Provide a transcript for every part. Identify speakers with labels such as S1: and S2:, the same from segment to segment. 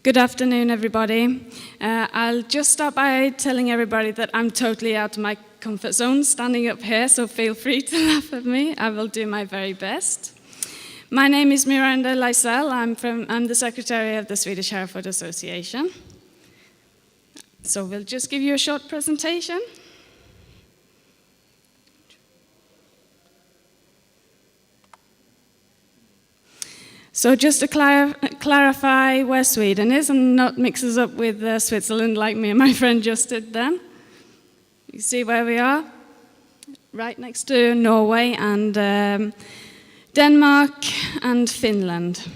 S1: Good afternoon, everybody. I'll just start by telling everybody that I'm totally out of my comfort zone standing up here, so feel free to laugh at me. I will do my very best. My name is Miranda Lysell. I'm the secretary of the Swedish Hereford Association. So we'll just give you a short presentation. So just to clarify where Sweden is and not mix us up with Switzerland like me and my friend just did then. You see where we are? Right next to Norway and Denmark and Finland.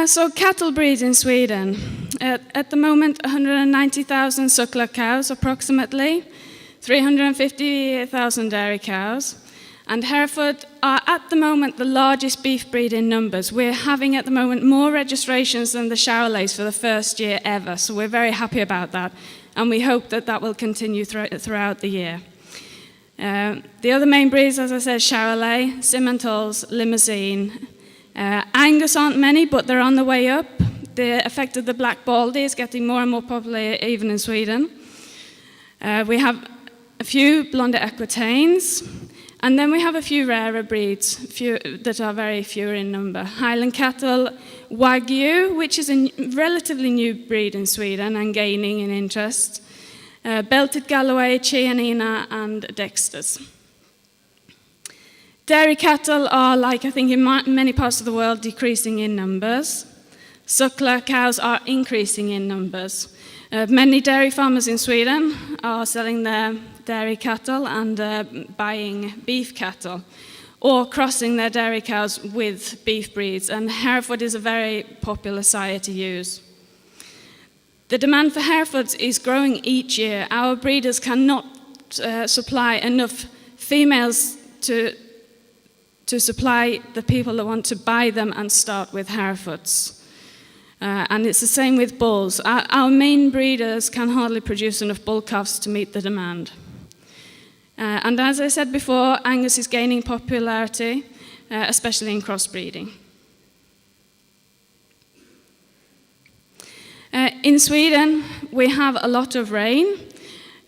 S1: So cattle breed in Sweden. At the moment, 190,000 suckler cows approximately, 350,000 dairy cows. And Hereford are at the moment the largest beef breed in numbers. We're having at the moment more registrations than the Charolais for the first year ever, so we're very happy about that. And we hope that that will continue throughout the year. The other main breeds, as I said, Charolais, Simmentals, Limousin. Angus aren't many, but they're on the way up. The effect of the black baldy is getting more and more popular even in Sweden. We have a few blonde Aquitaines. And then we have a few rarer breeds that are very few in number. Highland cattle, Wagyu, which is a relatively new breed in Sweden and gaining in interest. Belted Galloway, Chianina, and Dexters. Dairy cattle are, like I think in many parts of the world, decreasing in numbers. Suckler cows are increasing in numbers. Many dairy farmers in Sweden are selling their dairy cattle and buying beef cattle, or crossing their dairy cows with beef breeds, and Hereford is a very popular sire to use. The demand for Herefords is growing each year. Our breeders cannot supply enough females to supply the people that want to buy them and start with Herefords. And it's the same with bulls. Our main breeders can hardly produce enough bull calves to meet the demand. And as I said before, Angus is gaining popularity, especially in crossbreeding. In Sweden, we have a lot of rain.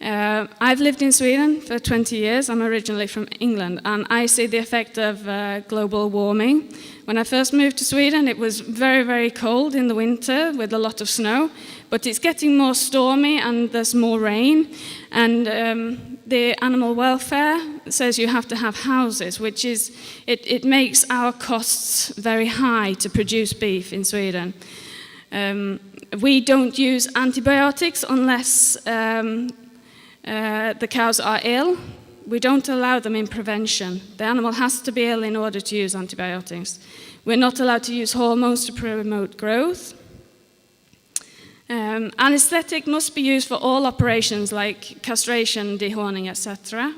S1: I've lived in Sweden for 20 years. I'm originally from England, and I see the effect of global warming. When I first moved to Sweden, it was very, very cold in the winter with a lot of snow, but it's getting more stormy and there's more rain. And the animal welfare says you have to have houses, which is, it makes our costs very high to produce beef in Sweden. We don't use antibiotics unless the cows are ill. We don't allow them in prevention. The animal has to be ill in order to use antibiotics. We're not allowed to use hormones to promote growth. Anesthetic must be used for all operations like castration, dehorning, etc.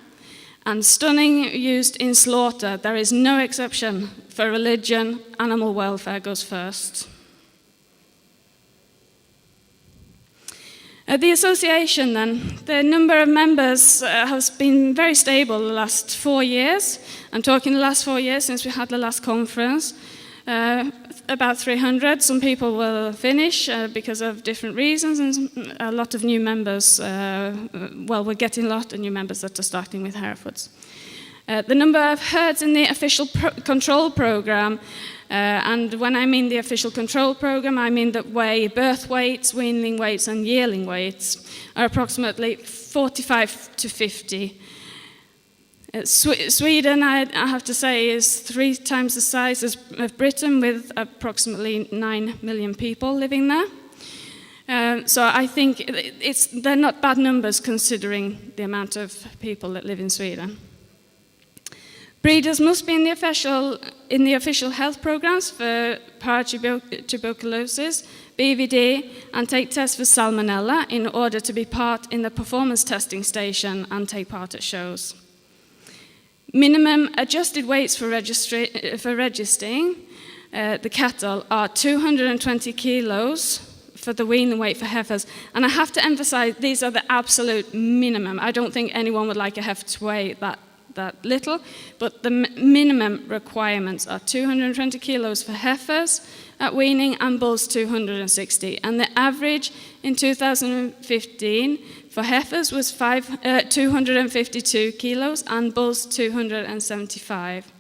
S1: And stunning used in slaughter. There is no exception for religion. Animal welfare goes first. The association then, the number of members has been very stable the last 4 years. I'm talking the last 4 years since we had the last conference. About 300. Some people will finish because of different reasons, and a lot of new members, we're getting a lot of new members that are starting with Herefords. The number of herds in the official control program, and when I mean the official control program, I mean that weigh birth weights, weanling weights, and yearling weights, are approximately 45 to 50. Sweden, I have to say, is 3 times the size of Britain, with approximately 9 million people living there. So I think they're not bad numbers considering the amount of people that live in Sweden. Breeders must be in the official health programs for paratuberculosis, BVD, and take tests for salmonella in order to be part in the performance testing station and take part at shows. Minimum adjusted weights for registering the cattle are 220 kilos for the weaning weight for heifers. And I have to emphasize, these are the absolute minimum. I don't think anyone would like a heifer to weigh that little, but the minimum requirements are 220 kilos for heifers at weaning and bulls 260. And the average in 2015 for heifers was 252 kilos and bulls 275.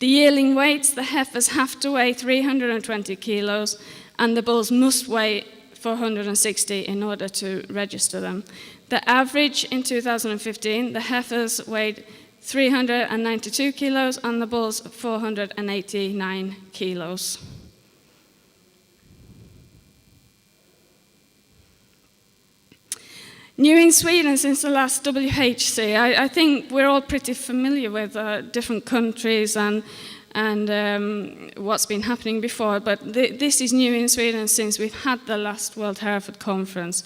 S1: The yearling weights, the heifers have to weigh 320 kilos and the bulls must weigh 460 in order to register them. The average in 2015, the heifers weighed 392 kilos and the bulls 489 kilos. New in Sweden since the last WHC, I think we're all pretty familiar with different countries and what's been happening before, but this is new in Sweden since we've had the last World Hereford Conference.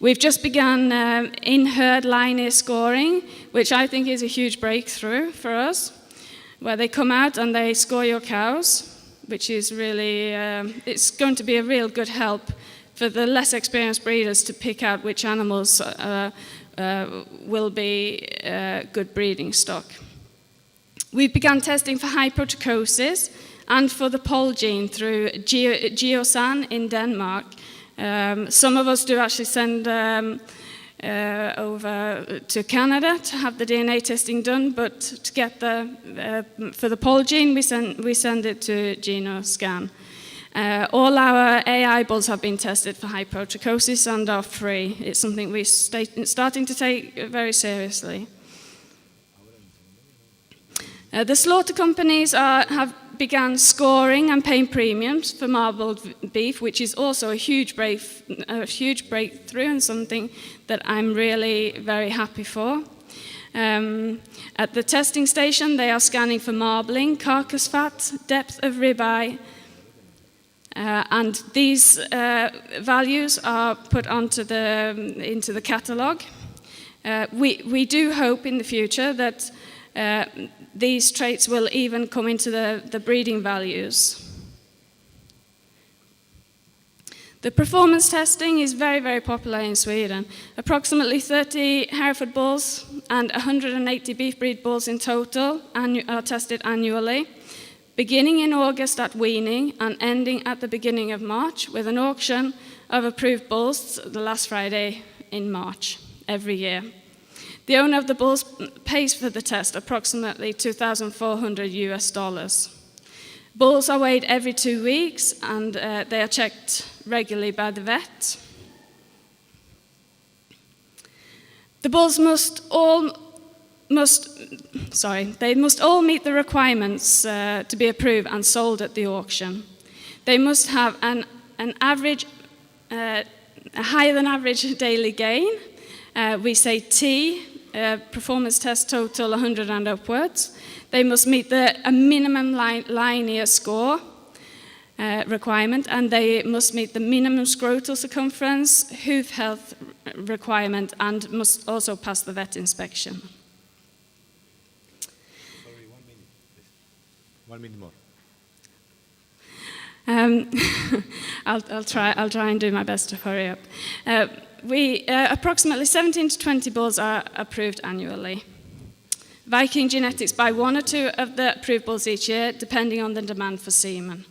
S1: We've just begun in-herd linear scoring, which I think is a huge breakthrough for us, where they come out and they score your cows, which is really, it's going to be a real good help for the less experienced breeders to pick out which animals will be good breeding stock. We've begun testing for hypotrichosis and for the pole gene through Geosan in Denmark. Some of us do actually send over to Canada to have the DNA testing done, but to get for the pole gene, we send it to GenoScan. All our AI bulls have been tested for hypotrichosis and are free. It's something we're starting to take very seriously. The slaughter companies have begun scoring and paying premiums for marbled beef, which is also a huge breakthrough and something that I'm really very happy for. At the testing station, they are scanning for marbling, carcass fat, depth of ribeye, and these values are put into the catalogue. We do hope in the future that these traits will even come into the breeding values. The performance testing is very, very popular in Sweden. Approximately 30 Hereford bulls and 180 beef breed bulls in total are tested annually, beginning in August at weaning and ending at the beginning of March, with an auction of approved bulls the last Friday in March every year. The owner of the bulls pays for the test approximately $2,400. Bulls are weighed every 2 weeks and they are checked regularly by the vet. The bulls must all meet the requirements to be approved and sold at the auction. They must have a higher than average daily gain. We say T, performance test total 100 and upwards. They must meet a minimum linear score requirement, and they must meet the minimum scrotal circumference, hoof health requirement, and must also pass the vet inspection.
S2: Sorry, 1 minute, please. 1 minute more.
S1: I'll try and do my best to hurry up. Approximately 17 to 20 bulls are approved annually. Viking Genetics buy 1 or 2 of the approved bulls each year, depending on the demand for semen.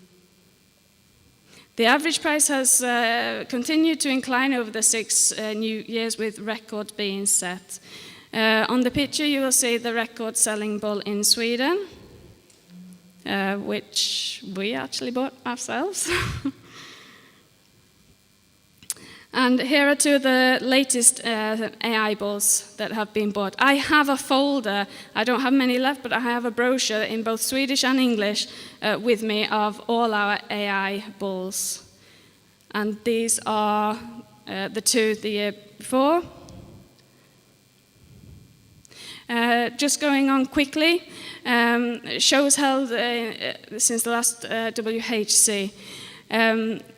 S1: The average price has continued to incline over the 6 new years, with records being set. On the picture, you will see the record-selling bull in Sweden, which we actually bought ourselves. And here are 2 of the latest AI bulls that have been bought. I have a folder, I don't have many left, but I have a brochure in both Swedish and English with me of all our AI bulls. And these are the 2 the year before. Just going on quickly, shows held since the last WHC.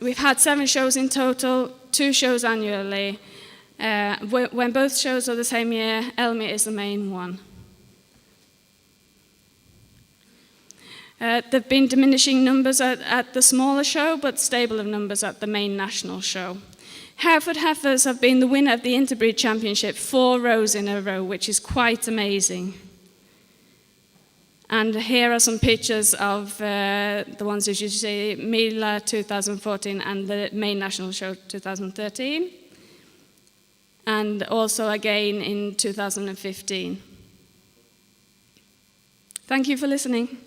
S1: We've had 7 shows in total, 2 shows annually. When both shows are the same year, Elmi is the main one. There have been diminishing numbers at the smaller show, but stable of numbers at the main national show. Hereford heifers have been the winner of the Interbreed Championship 4 rows in a row, which is quite amazing. And here are some pictures of the ones as you see, Mila 2014 and the Main National Show 2013. And also again in 2015. Thank you for listening.